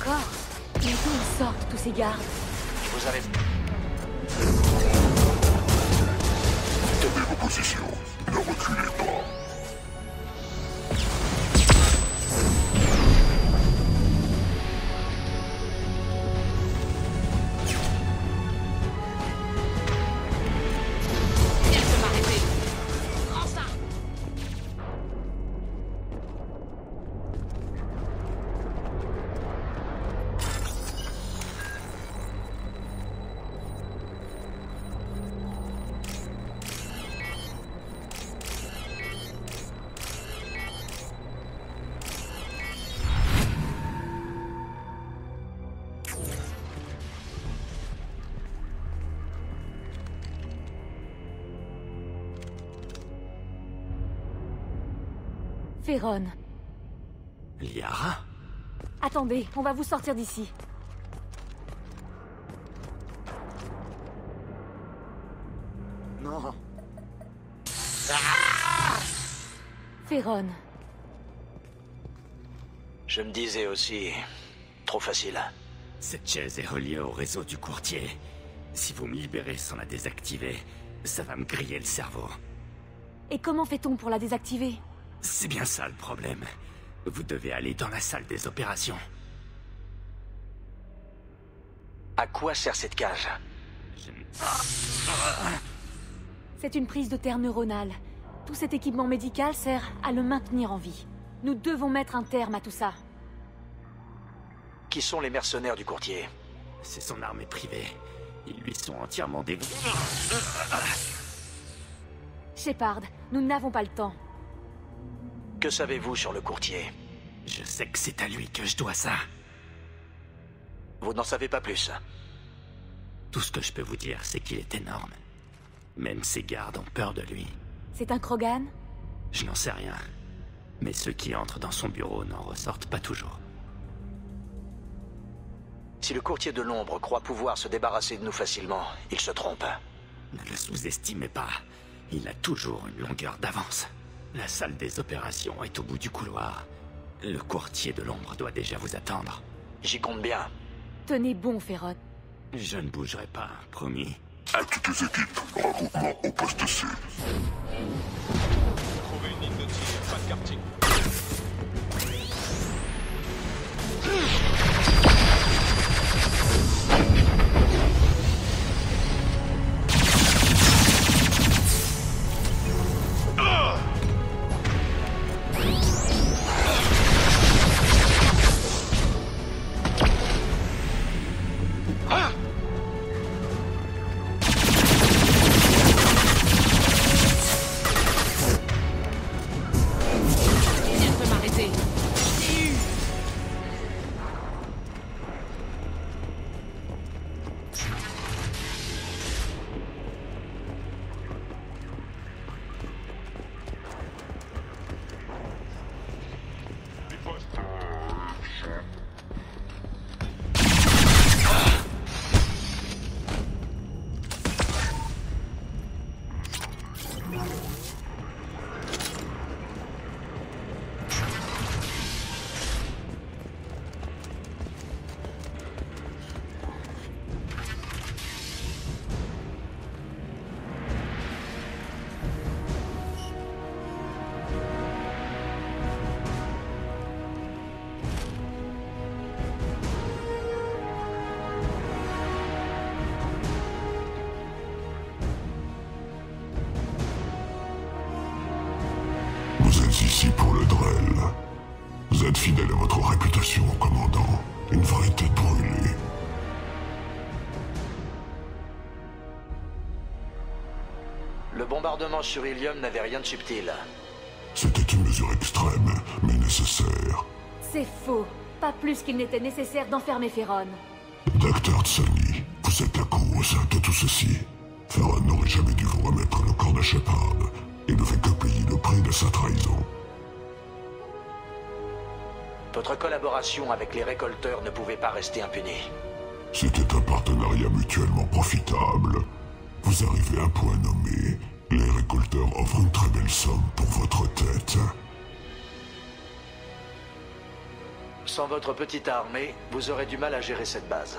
Encore? Mais d'où ils sortent, tous ces gardes? Vous avez... Tenez vos positions. Ne reculez pas. Elle peut m'arrêter. Prends ça! Féron. Liara? Attendez, on va vous sortir d'ici. Non. Féron. Je me disais aussi... Trop facile. Cette chaise est reliée au réseau du courtier. Si vous me libérez sans la désactiver, ça va me griller le cerveau. Et comment fait-on pour la désactiver? C'est bien ça le problème. Vous devez aller dans la salle des opérations. À quoi sert cette cage? C'est une prise de terre neuronale. Tout cet équipement médical sert à le maintenir en vie. Nous devons mettre un terme à tout ça. Qui sont les mercenaires du courtier? C'est son armée privée. Ils lui sont entièrement dévoués. Shepard, nous n'avons pas le temps. Que savez-vous sur le courtier? Je sais que c'est à lui que je dois ça. Vous n'en savez pas plus? Tout ce que je peux vous dire, c'est qu'il est énorme. Même ses gardes ont peur de lui. C'est un Krogan? Je n'en sais rien. Mais ceux qui entrent dans son bureau n'en ressortent pas toujours. Si le courtier de l'ombre croit pouvoir se débarrasser de nous facilement, il se trompe. Ne le sous-estimez pas. Il a toujours une longueur d'avance. La salle des opérations est au bout du couloir. Le courtier de l'ombre doit déjà vous attendre. J'y compte bien. Tenez bon, Féron. Je ne bougerai pas, promis. À toutes les équipes, regroupement au poste C. Trouver une ligne de tir, pas de quartier. Elle peut m'arrêter. Vous êtes ici pour le Drell. Vous êtes fidèle à votre réputation, commandant. Une vraie tête brûlée. Le bombardement sur Ilium n'avait rien de subtil. C'était une mesure extrême, mais nécessaire. C'est faux. Pas plus qu'il n'était nécessaire d'enfermer Féron. Docteur Tsani, vous êtes la cause de tout ceci. Farron n'aurait jamais dû vous remettre le corps de Shepard. Il ne fait que payer le prix de sa trahison. Votre collaboration avec les récolteurs ne pouvait pas rester impunie. C'était un partenariat mutuellement profitable. Vous arrivez à un point nommé. Les récolteurs offrent une très belle somme pour votre tête. Sans votre petite armée, vous aurez du mal à gérer cette base.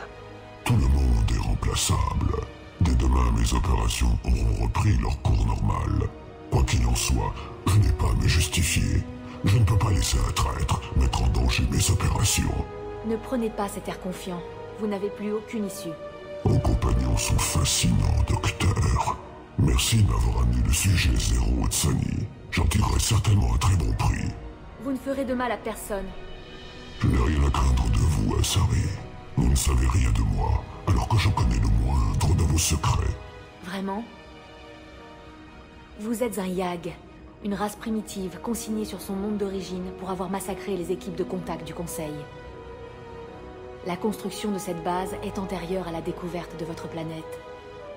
Tout le monde est remplaçable. Dès demain, mes opérations auront repris leur cours normal. Quoi qu'il en soit, je n'ai pas à me justifier. Je ne peux pas laisser un traître mettre en danger mes opérations. Ne prenez pas cet air confiant. Vous n'avez plus aucune issue. Vos compagnons sont fascinants, docteur. Merci de m'avoir amené le sujet zéro de Sunny. J'en tirerai certainement un très bon prix. Vous ne ferez de mal à personne. Je n'ai rien à craindre de vous, Asari. Vous ne savez rien de moi, alors que je connais le moindre de vos secrets. Vraiment? Vous êtes un Yag, une race primitive consignée sur son monde d'origine pour avoir massacré les équipes de contact du Conseil. La construction de cette base est antérieure à la découverte de votre planète.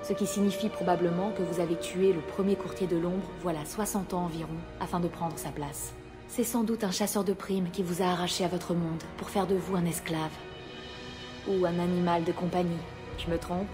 Ce qui signifie probablement que vous avez tué le premier courtier de l'ombre, voilà 60 ans environ, afin de prendre sa place. C'est sans doute un chasseur de primes qui vous a arraché à votre monde pour faire de vous un esclave. Ou un animal de compagnie. Je me trompe?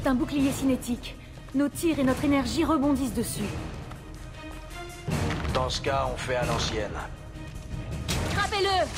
Un bouclier cinétique. Nos tirs et notre énergie rebondissent dessus. Dans ce cas, on fait à l'ancienne. Frappez-le!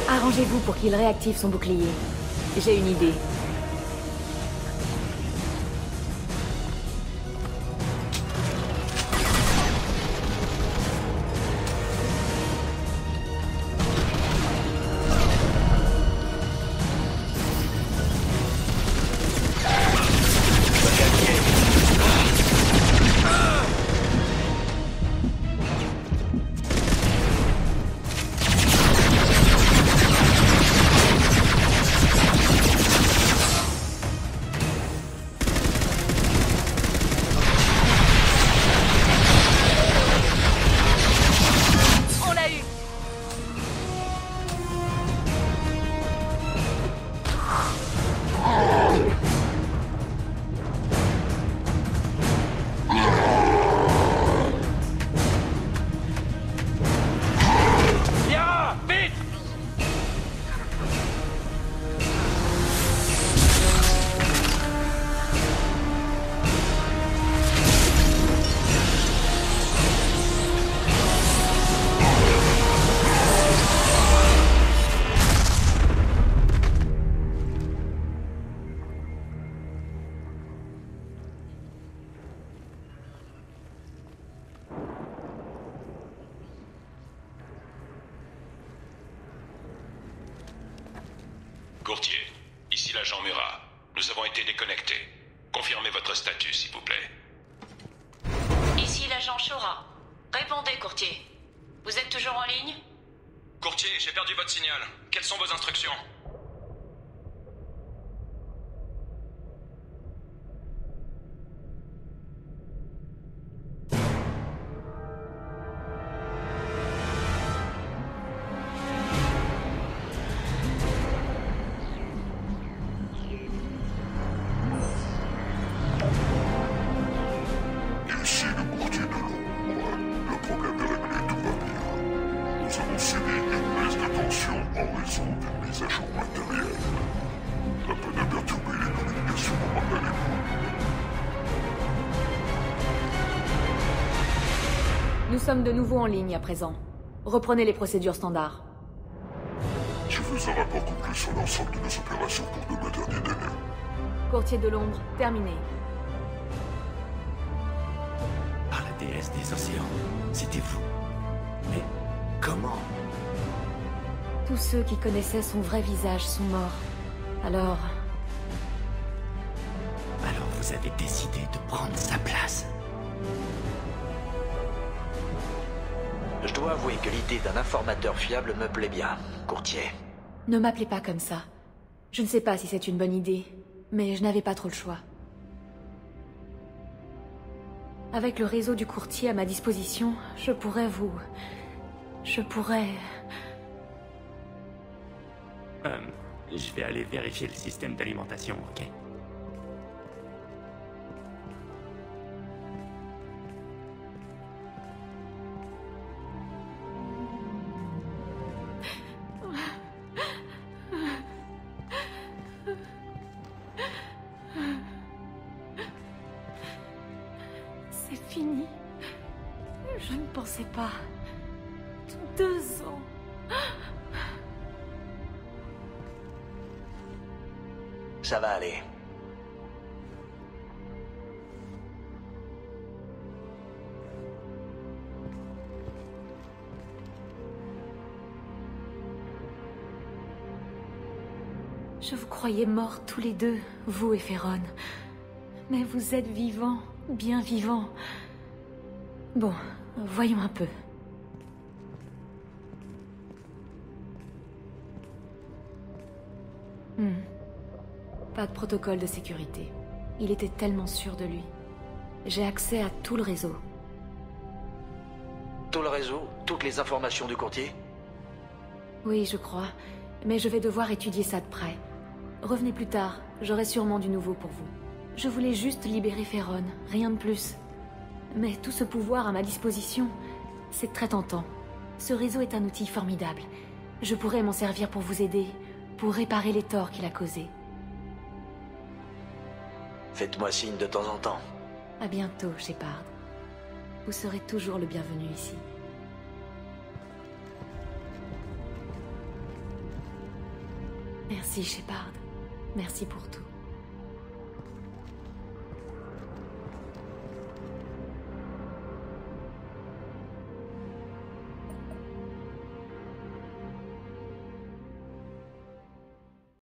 Arrangez-vous pour qu'il réactive son bouclier. J'ai une idée. Courtier, ici l'agent Murat. Nous avons été déconnectés. Confirmez votre statut, s'il vous plaît. Ici l'agent Shora. Répondez, courtier. Vous êtes toujours en ligne? Courtier, j'ai perdu votre signal. Quelles sont vos instructions? Ici le courtier de l'ombre. Le problème est réglé, tout va bien. Nous avons subi une baisse de tension en raison d'une mise à jour matérielle. La peine a perturbé les communications momentanément. Nous sommes de nouveau en ligne à présent. Reprenez les procédures standards. Je veux un rapport complet sur l'ensemble de nos opérations pour demain dernier délai. Courtier de l'ombre, terminé. Par la déesse des océans, c'était vous. Mais comment? Tous ceux qui connaissaient son vrai visage sont morts. Alors, Alors vous avez décidé de prendre sa place. Je dois avouer que l'idée d'un informateur fiable me plaît bien, courtier. ne m'appelez pas comme ça. Je ne sais pas si c'est une bonne idée, mais je n'avais pas trop le choix. Avec le réseau du courtier à ma disposition, je pourrais... Je vais aller vérifier le système d'alimentation, ok? C'est fini. Je ne pensais pas. 2 ans. Ça va aller. Je vous croyais morts tous les deux, vous et Féron. Mais vous êtes vivants, bien vivants. Bon, voyons un peu. Pas de protocole de sécurité. Il était tellement sûr de lui. J'ai accès à tout le réseau. Tout le réseau? Toutes les informations du courtier? Oui, je crois. Mais je vais devoir étudier ça de près. Revenez plus tard, j'aurai sûrement du nouveau pour vous. Je voulais juste libérer Féron, rien de plus. Mais tout ce pouvoir à ma disposition, c'est très tentant. Ce réseau est un outil formidable. Je pourrais m'en servir pour vous aider, pour réparer les torts qu'il a causés. Faites-moi signe de temps en temps. À bientôt, Shepard. Vous serez toujours le bienvenu ici. Merci, Shepard. Merci pour tout.